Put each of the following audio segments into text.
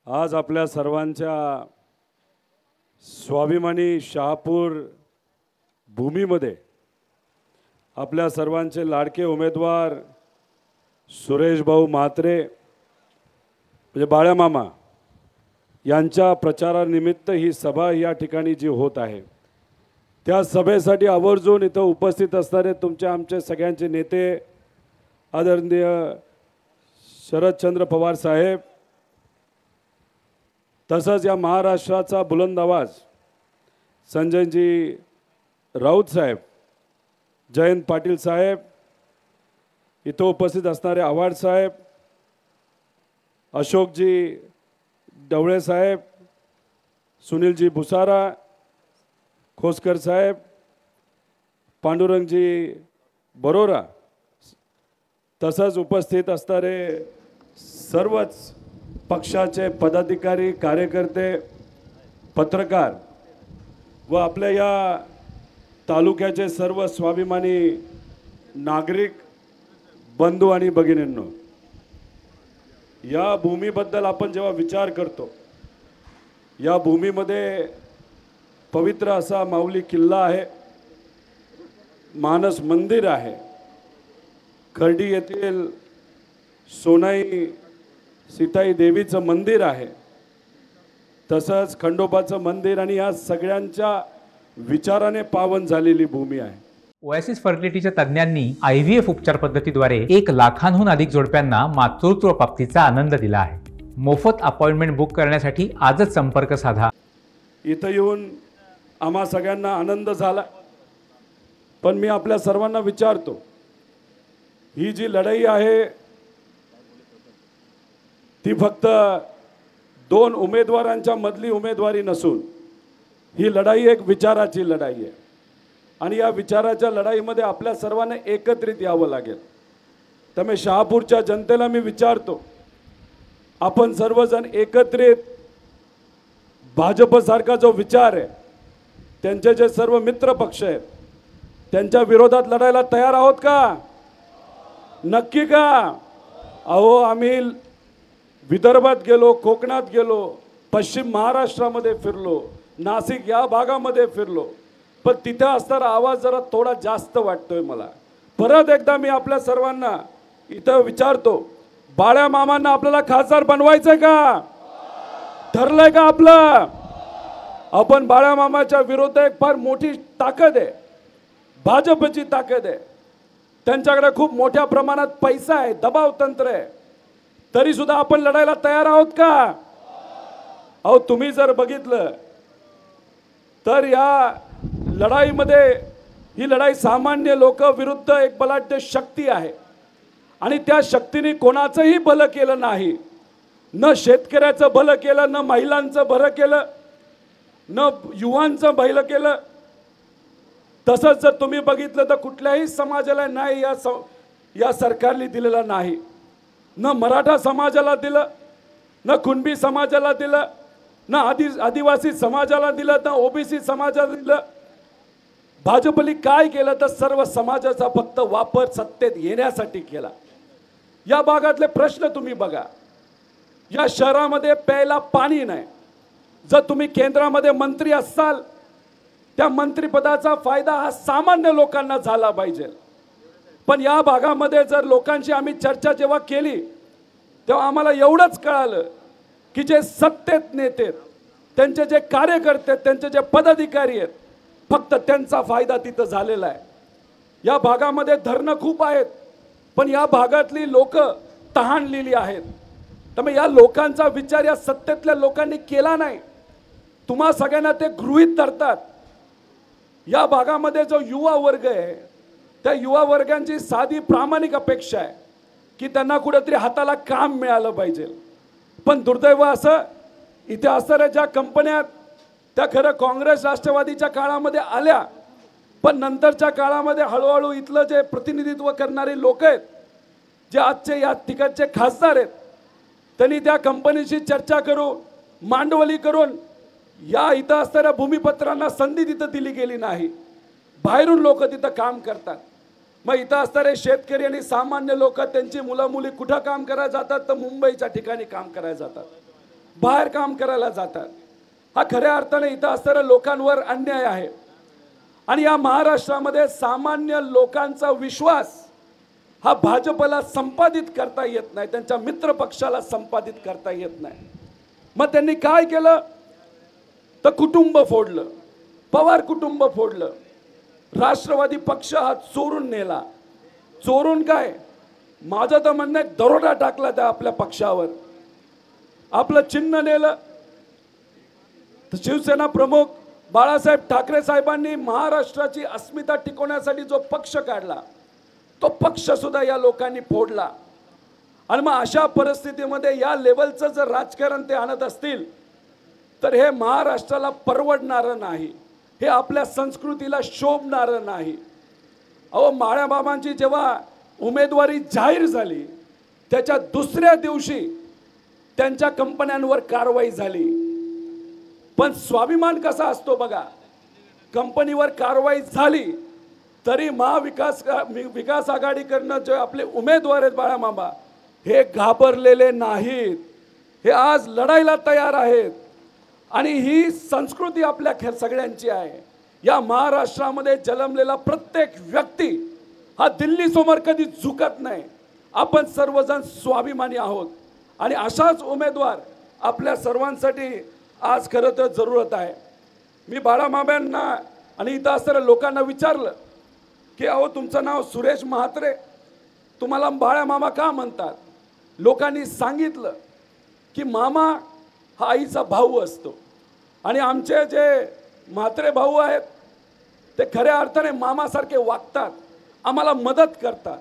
आज आपल्या सर्वांच्या स्वाभिमानी शहापूर भूमीमध्ये आपल्या सर्वांचे लाडके उमेदवार सुरेश भाऊ म्हात्रे म्हणजे बाळ्या मामा यांच्या प्रचारानिमित्त ही सभा या ठिकाणी जी होत आहे, त्या सभेसाठी आवर्जून इथं उपस्थित असणारे तुमचे आमचे सगळ्यांचे नेते आदरणीय शरदचंद्र पवार साहेब, तसंच या महाराष्ट्राचा बुलंद आवाज संजयजी राऊत साहेब, जयंत पाटील साहेब, इथं उपस्थित असणारे आव्हाड साहेब, अशोकजी ढवळे साहेब, सुनीलजी भुसारा, खोसकर साहेब, पांडुरंगजी बरोरा, तसंच उपस्थित असणारे सर्वच पक्षाचे पदाधिकारी, कार्यकर्ते, पत्रकार व आपल्या या तालुक्याचे सर्व स्वाभिमानी नागरिक बंधू आणि भगिनींनो, या भूमीबद्दल आपण जेव्हा विचार करतो, या भूमीमध्ये पवित्र असा माऊली किल्ला आहे, मानस मंदिर आहे, खर्डी येथील सोनाई सीताई देवीचं मंदिर आहे, तसंच खंडोबाचं मंदिर आणि या सगळ्यांच्या विचाराने पावन झालेली भूमी आहे। ओएसिस फर्टिलिटीच्या तज्ञांनी IVF उपचार पद्धतीद्वारे 1 लाखांहून अधिक जोडप्यांना मातृत्व प्राप्तीचा आनंद दिला आहे। मोफत अपॉइंटमेंट बुक करण्यासाठी आजच संपर्क साधा। इथं येऊन आम्हा सगळ्यांना आनंद झाला, पण मी आपल्या सर्वांना विचारतो, ही जी लढाई आहे ती फक्त 2 उमेदवारांच्या मधली उमेदवारी नसून ही लढाई एक विचाराची लढाई आहे आणि या विचाराच्या लढाईमध्ये आपल्या सर्वांना एकत्रित यावं लागेल। त्यामुळे शहापूरच्या जनतेला मी विचारतो, आपण सर्वजण एकत्रित भाजपसारखा जो विचार आहे, त्यांचे जे सर्व मित्र पक्ष आहेत, त्यांच्या विरोधात लढायला तयार आहोत का? नक्की का? अहो, आम्ही विदर्भात गेलो, कोकणात गेलो, पश्चिम महाराष्ट्रामध्ये फिरलो, नाशिक या भागामध्ये फिरलो, पण तिथे असणारा आवाज जरा थोडा जास्त वाटतोय मला। परत एकदा मी आपल्या सर्वांना इथं विचारतो, बाळ्या मामांना आपल्याला खासदार बनवायचंय का? ठरलंय का आपलं? आपण बाळ्या मामाच्या विरोधात एक फार मोठी ताकद आहे, भाजपची ताकद आहे, त्यांच्याकडे खूप मोठ्या प्रमाणात पैसा आहे, दबाव तंत्र आहे, तरी सुद्धा आपण लढायला तयार आहोत का? अहो, तुम्ही जर बघितलं तर या लढाईमध्ये ही लढाई सामान्य लोक विरुद्ध एक बलाढ्य शक्ती आहे आणि त्या शक्तीने कोणाचंही भलं केलं नाही, न शेतकऱ्याचं भलं केलं, न महिलांचं भलं केलं, न युवांचं भलं केलं। तसंच जर तुम्ही बघितलं तर कुठल्याही समाजाला नाही या सरकारने दिलेला नाही, न मराठा समाजाला दिलं, न कुणबी समाजाला दिलं, न आदिवासी समाजाला दिलं, न ओबीसी समाजाला दिलं। भाजपने काय केलं तर सर्व समाजाचा फक्त वापर सत्तेत येण्यासाठी केला। या भागातले प्रश्न तुम्ही बघा, या शहरामध्ये प्यायला पाणी नाही। जर तुम्ही केंद्रामध्ये मंत्री असाल, त्या मंत्रिपदाचा फायदा हा सामान्य लोकांना झाला पाहिजे, पण या भागामध्ये जर लोकांशी आम्ही चर्चा जेव्हा केली तेव्हा आम्हाला एवढंच कळालं की जे सत्तेत नेते, त्यांचे जे कार्यकर्ते, त्यांचे जे पदाधिकारी आहेत, फक्त त्यांचा फायदा तिथं झालेला आहे। या भागामध्ये धरणं खूप आहेत, पण या भागातली लोक तहानलेली आहेत, त्यामुळे या लोकांचा विचार या सत्तेतल्या लोकांनी केला नाही। तुम्हा सगळ्यांना ते गृहीत धरतात। या भागामध्ये जो युवा वर्ग आहे, त्या युवा वर्गांची साधी प्रामाणिक अपेक्षा आहे की त्यांना कुठेतरी हाताला काम मिळालं पाहिजे, पण दुर्दैव असं इथे असणाऱ्या ज्या कंपन्या त्या खरं काँग्रेस राष्ट्रवादीच्या काळामध्ये आल्या, पण नंतरच्या काळामध्ये हळूहळू इथलं जे प्रतिनिधित्व करणारे लोक आहेत, जे आजचे या ठिकाणचे खासदार आहेत, त्यांनी त्या कंपनीशी चर्चा करून, मांडवली करून या इथं असणाऱ्या भूमिपत्रांना संधी तिथं दिली गेली नाही। बाहेरून लोक तिथं काम करतात, मग इथं असणारे शेतकरी आणि सामान्य लोक त्यांची मुलं मुली कुठं काम करायला जातात तर मुंबईच्या ठिकाणी काम करायला जातात। बाहेर काम करायला जातात. हा खऱ्या अर्थाने इथं असणाऱ्या लोकांवर अन्याय आहे. आणि या महाराष्ट्रामध्ये सामान्य लोकांचा विश्वास हा भाजपला संपादित करता येत नाही, त्यांच्या मित्र पक्षाला संपादित करता येत नाही. मग त्यांनी काय केलं तर कुटुंब फोडलं, पवार कुटुंब फोडलं, राष्ट्रवादी पक्ष हा चोरून नेला. चोरून काय, माझं तर म्हणणं आहे दरोडा टाकला त्या आपल्या पक्षावर. आपलं चिन्ह नेलं. तर शिवसेना प्रमुख बाळासाहेब ठाकरे साहेबांनी महाराष्ट्राची अस्मिता टिकवण्यासाठी जो पक्ष काढला तो पक्ष सुद्धा या लोकांनी फोडला. आणि मग अशा परिस्थितीमध्ये या लेवलचं जर राजकारण ते आणत असतील तर हे महाराष्ट्राला परवडणारं नाही, हे आपल्या संस्कृतीला शोभणारं नाही. अहो, माळ्याबाबांची जेव्हा उमेदवारी जाहीर झाली त्याच्या दुसऱ्या दिवशी त्यांच्या कंपन्यांवर कारवाई झाली. पण स्वाभिमान कसा असतो बघा, कंपनीवर कारवाई झाली तरी विकास आघाडीकडनं जे आपले उमेदवार आहेत बाळामामा, हे घाबरलेले नाहीत, हे आज लढायला तयार आहेत. आणि ही संस्कृती आपल्या सगळ्यांची आहे. या महाराष्ट्रामध्ये जन्मलेला प्रत्येक व्यक्ती हा दिल्ली समोर कधी झुकत नाही. आपण सर्वजण स्वाभिमानी आहोत आणि अशाच उमेदवार आपल्या सर्वांसाठी आज खरं तर जरूरत आहे. मी बाळामामांना आणि इथं असणाऱ्या लोकांना विचारलं की अहो, तुमचं नाव सुरेश म्हात्रे, तुम्हाला बाळामामा का म्हणतात? लोकांनी सांगितलं की मामा हा आईचा भाऊ असतो आणि आमचे जे म्हात्रे भाऊ आहेत ते खऱ्या अर्थाने मामासारखे वागतात, आम्हाला मदत करतात.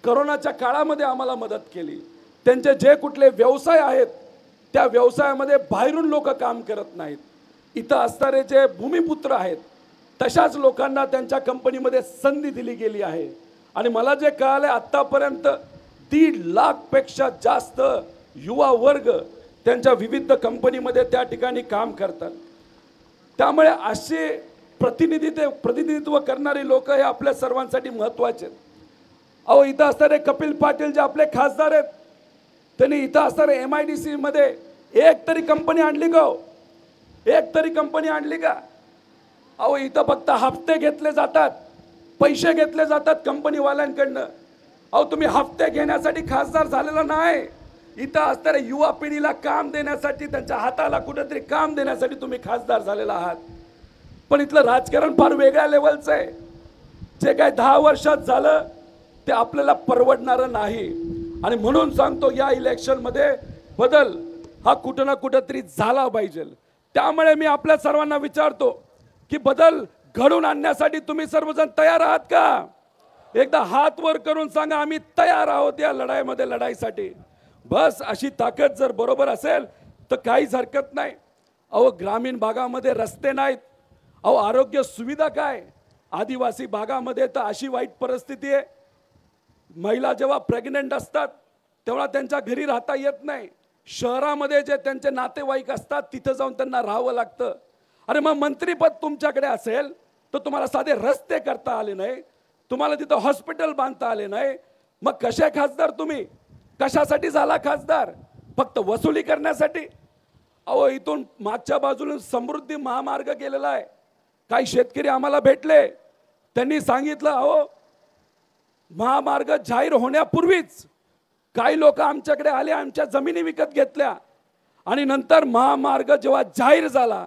करोनाच्या काळामध्ये आम्हाला मदत केली. त्यांचे जे कुठले व्यवसाय आहेत त्या व्यवसायामध्ये बाहेरून लोक काम करत नाहीत. इथं असणारे जे भूमिपुत्र आहेत तशाच लोकांना त्यांच्या कंपनीमध्ये संधी दिली गेली आहे. आणि मला जे कळालं आत्तापर्यंत 1.5 लाखपेक्षा जास्त युवा वर्ग त्यांच्या विविध कंपनीमध्ये त्या ठिकाणी काम करतात. त्यामुळे असे प्रतिनिधित्व करणारे लोक हे आपल्या सर्वांसाठी महत्त्वाचे आहेत. अहो, इथं असणारे कपिल पाटील जे आपले खासदार आहेत त्यांनी इथं असणारे MIDC मध्ये एक तरी कंपनी आणली का? एक तरी कंपनी आणली का? अहो, इथं फक्त हप्ते घेतले जातात, पैसे घेतले जातात कंपनीवाल्यांकडनं. अहो, तुम्ही हप्ते घेण्यासाठी खासदार झालेला नाही, इथं असणाऱ्या युवा पिढीला काम देण्यासाठी, त्यांच्या हाताला कुठेतरी काम देण्यासाठी तुम्ही खासदार झालेला आहात. पण इथलं राजकारण फार वेगळ्या लेवलचं आहे. जे काय 10 वर्षात झालं ते आपल्याला परवडणारं नाही. आणि म्हणून सांगतो, या इलेक्शनमध्ये बदल हा कुठं ना कुठंतरी झाला पाहिजे. त्यामुळे मी आपल्या सर्वांना विचारतो की बदल घडून आणण्यासाठी तुम्ही सर्वजण तयार आहात का? एकदा हात वर करून सांगा, आम्ही तयार आहोत या लढाईमध्ये लढाईसाठी. बस अशी ताकद जर बरोबर असेल तर काहीच हरकत नाही. अहो, ग्रामीण भागामध्ये रस्ते नाहीत, अहो आरोग्य सुविधा काय, आदिवासी भागामध्ये तर अशी वाईट परिस्थिती आहे, महिला जेव्हा प्रेग्नंट असतात तेव्हा त्यांच्या घरी राहता येत नाही. शहरामध्ये जे त्यांचे नातेवाईक असतात तिथं जाऊन त्यांना राहावं लागतं. अरे मग मंत्रीपद तुमच्याकडे असेल तर तुम्हाला साधे रस्ते करता आले नाही, तुम्हाला तिथं हॉस्पिटल बांधता आले नाही, मग कसे खासदार तुम्ही? कशासाठी झाला खासदार? फक्त वसुली करण्यासाठी? अहो, इथून मागच्या बाजूला समृद्धी महामार्ग गेलेला आहे. काही शेतकरी आम्हाला भेटले, त्यांनी सांगितलं अहो, महामार्ग जाहीर होण्यापूर्वीच काही लोक आमच्याकडे आले, आमच्या जमिनी विकत घेतल्या आणि नंतर महामार्ग जेव्हा जाहीर झाला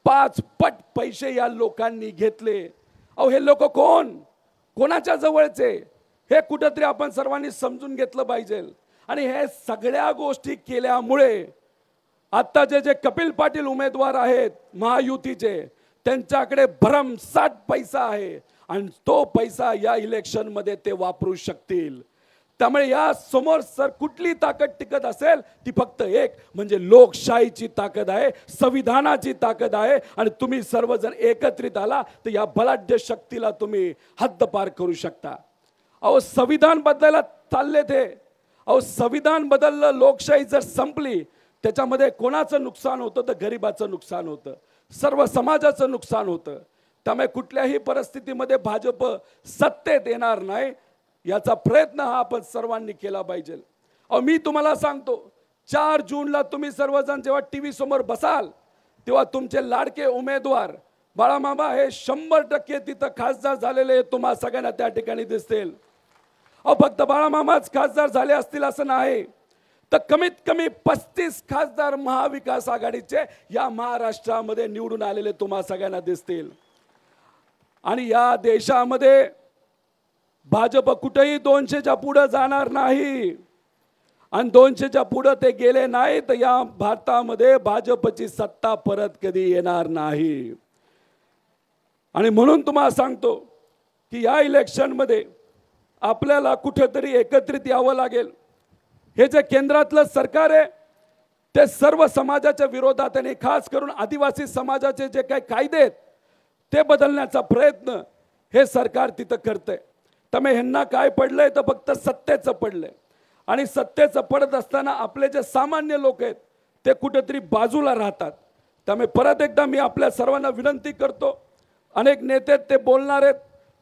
5 पट पैसे या लोकांनी घेतले. अहो, हे लोक कोणाच्या जवळचे? हे कुठेतरी आपण सर्वांनी समजून घेतलं पाहिजे. आणि हे सगळ्या गोष्टी केल्यामुळे आता जे कपिल पाटील उमेदवार आहेत महायुतीचे, त्यांच्याकडे भरमसाठ पैसा आहे आणि तो पैसा या इलेक्शनमध्ये ते वापरू शकतील. त्यामुळे या समोर सर कुठली ताकद टिकत असेल ती फक्त एक म्हणजे लोकशाहीची ताकद आहे, संविधानाची ताकद आहे. आणि तुम्ही सर्वजण एकत्रित आला तर या बलाढ्य शक्तीला तुम्ही हद्दपार करू शकता. अहो, संविधान बदलायला चालले ते. अहो, संविधान बदललं, लोकशाही जर संपली त्याच्यामध्ये कोणाचं नुकसान होतं तर गरिबाचं नुकसान होतं, सर्व समाजाचं नुकसान होतं. त्यामुळे कुठल्याही परिस्थितीमध्ये भाजप सत्तेत येणार नाही याचा प्रयत्न हा आपण सर्वांनी केला पाहिजे. अहो, मी तुम्हाला सांगतो 4 जूनला तुम्ही सर्वजण जेव्हा टीव्ही समोर बसाल तेव्हा तुमचे लाडके उमेदवार बाळामामा हे 100% तिथं खासदार झालेले तुम्हा सगळ्यांना त्या ठिकाणी दिसतील. अहो फक्त बाळामामाच खासदार झाले असतील असं नाही, तर कमीत कमी 35 खासदार महाविकास आघाडीचे या महाराष्ट्रामध्ये निवडून आलेले तुम्हा सगळ्यांना दिसतील. आणि या देशामध्ये भाजप कुठेही 200च्या पुढे जाणार नाही. आणि 200च्या पुढे ते गेले नाही तर या भारतामध्ये भाजपची सत्ता परत कधी येणार नाही. आणि म्हणून तुम्हाला सांगतो की या इलेक्शनमध्ये आपल्याला कुठेतरी एकत्रित यावं लागेल. हे जे केंद्रातलं सरकार आहे ते सर्व समाजाच्या विरोधात आणि खास करून आदिवासी समाजाचे जे काही कायदे आहेत ते बदलण्याचा प्रयत्न हे सरकार तिथं करतंय. त्यामुळे ह्यांना काय पडलंय तर फक्त सत्तेचं पडलंय. आणि सत्तेचं पडत असताना आपले जे सामान्य लोक आहेत ते कुठेतरी बाजूला राहतात. त्यामुळे परत एकदा मी आपल्या सर्वांना विनंती करतो, अनेक नेते ते बोलणार आहेत,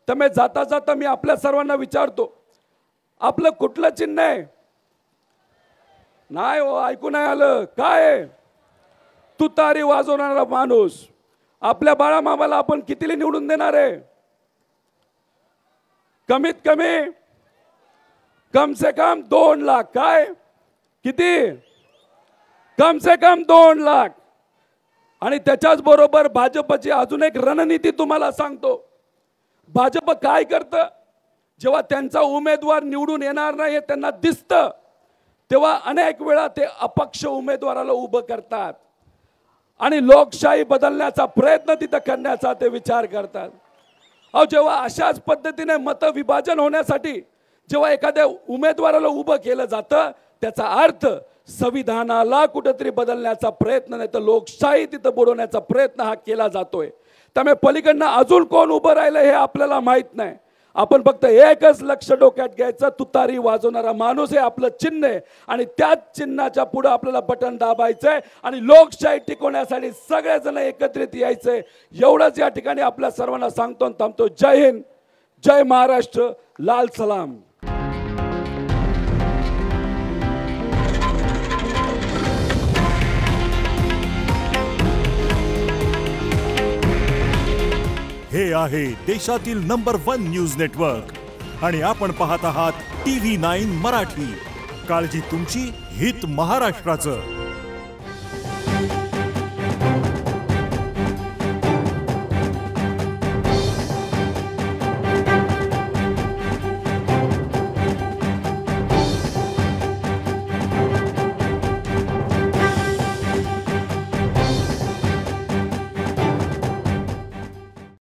त्यामुळे जाता जाता मी आपल्या सर्वांना विचारतो, आपलं कुठलं चिन्ह आहे? नाही हो, ऐकू नाही आलं. काय? तुतारी वाजवणारा माणूस. आपल्या बाळामामाला आपण कितीला निवडून देणार आहे? कमीत कमी कम से कम 2 लाख. काय? किती? कम से कम 2 लाख. आणि त्याच्याच बरोबर भाजपची अजून एक रणनीती तुम्हाला सांगतो. भाजप काय करतं, जेव्हा त्यांचा उमेदवार निवडून येणार नाही हे त्यांना दिसतं तेव्हा अनेक वेळा ते अपक्ष उमेदवाराला उभं करतात आणि लोकशाही बदलण्याचा प्रयत्न तिथं करण्याचा ते विचार करतात. अहो जेव्हा अशाच पद्धतीने मतविभाजन होण्यासाठी जेव्हा एखाद्या उमेदवाराला उभं केलं जातं त्याचा अर्थ संविधानाला कुठेतरी बदलण्याचा प्रयत्न नाही तर लोकशाही तिथं बुडवण्याचा प्रयत्न हा केला जातोय. त्यामुळे पलीकडनं अजून कोण उभं राहिलं हे आपल्याला माहित नाही. आपण फक्त एकच लक्ष डोक्यात घ्यायचं, तुतारी वाजवणारा माणूस हे आपलं चिन्ह आहे आणि त्याच चिन्हाच्या पुढे आपल्याला बटन दाबायचंय आणि लोकशाही टिकवण्यासाठी सगळेजण एकत्रित यायचंय. एवढंच या ठिकाणी आपल्या सर्वांना सांगतो आणि थांबतो. जय हिंद, जय महाराष्ट्र, लाल सलाम. हे आहे देशातील नंबर 1 न्यूज नेटवर्क आणि आपण पाहत आहात TV9 मराठी. काळजी तुमची, हित महाराष्ट्राचं.